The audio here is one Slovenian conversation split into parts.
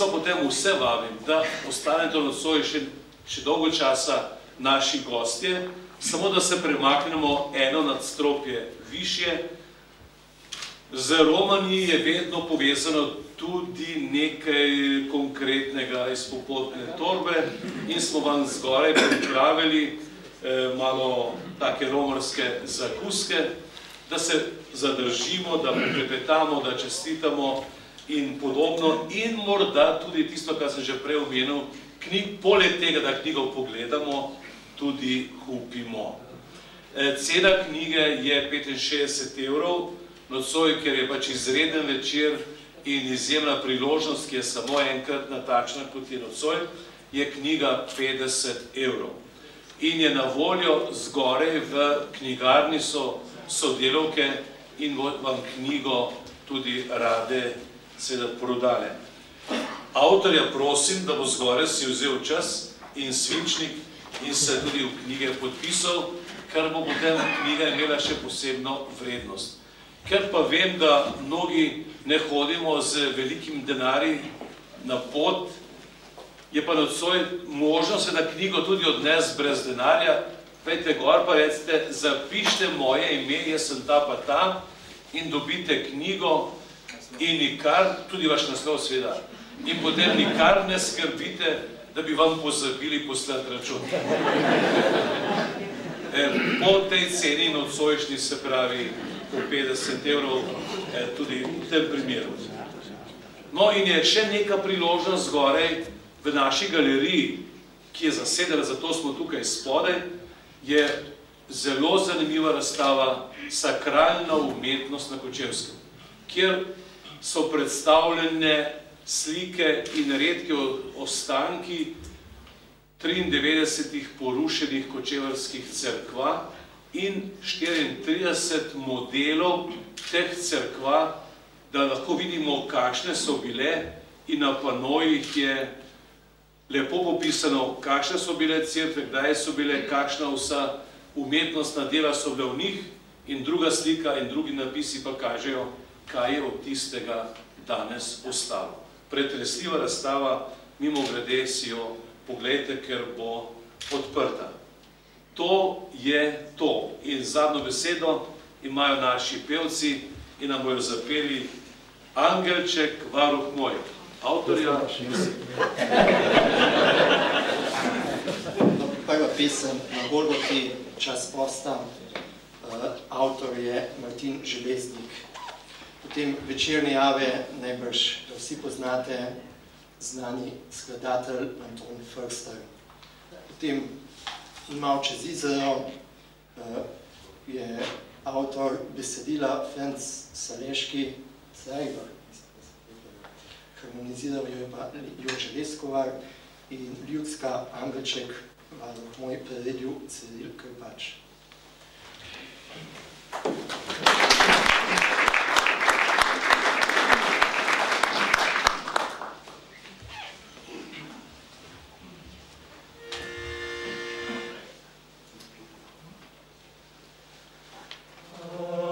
vas pa potem vse vabim, da ostanete nocoj še dolgo časa naši gostje, samo da se premaknemo eno nadstropje višje. Z Romanji je vedno povezano tudi nekaj konkretnega iz popotne torbe in smo vam zgoraj pripravili malo take romarske zakuske, da se zadržimo, da priklepetamo, da čestitamo in podobno. In morda tudi tisto, kar sem že prej omenil, poleg tega, da knjigo pogledamo, tudi kupimo. Cena knjige je 65 €, nocoj, ker je pač izreden večer in izjemna priložnost, ki je samo enkratna takšna, kot je nocoj, je knjiga 50 €. In je na voljo zgorej v knjigarni so sodelavke in vam knjigo tudi rade seveda prodale. Avtorja prosim, da bo zgoraj si vzel čas in svinčnik in se tudi v knjige podpisal, ker bo potem knjiga imela še posebno vrednost. Ker pa vem, da mnogi ne hodimo z velikim denarjem na pot, je pa nocoj možno se na knjigo tudi odnesti brez denarja. Pejte gor pa recite, zapište moje ime, jaz sem ta pa ta, in dobite knjigo in nikar, tudi vaš naslov seveda, in potem nikar ne skrbite, da bi vam pozabili poslati račun. Po tej ceni nocojšnji, se pravi po 50 €, tudi v tem primeru. No in je še neka priložnost zgorej v naši galeriji, ki je zasedena, zato smo tukaj spodaj, je zelo zanimiva razstava Sakralna umetnost na Kočevskem, kjer so predstavljene slike in redke ostanki 93 porušenih kočevarskih cerkva in 34 modelov teh cerkva, da lahko vidimo, kakšne so bile, in na panojih je lepo popisano, kakšne so bile cerkve, kdaj so bile, kakšna vsa umetnostna dela so bila v njih, in druga slika in drugi napisi pa kažejo, kaj je od tistega danes ostalo. Pretresljiva razstava, mimo grede si jo poglejte, ker bo odprta. To je to. In zadnjo besedo imajo naši pevci in nam bojo zapeli Angelček, varuh moj. Avtorja Prva pesem Na Golgoti, Čas posta, avtor je Martin Železnik. Potem Večerne jave, najbrž vsi poznate, znani skladatelj Anton Förster. Potem Mal čez Izero je avtor besedila Franc Saleški, harmoniziral jo je pa Jože Leskovar in ljudska Angelček, varuh moj, priredil Ciril Krpač. Oh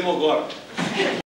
Gremo gor.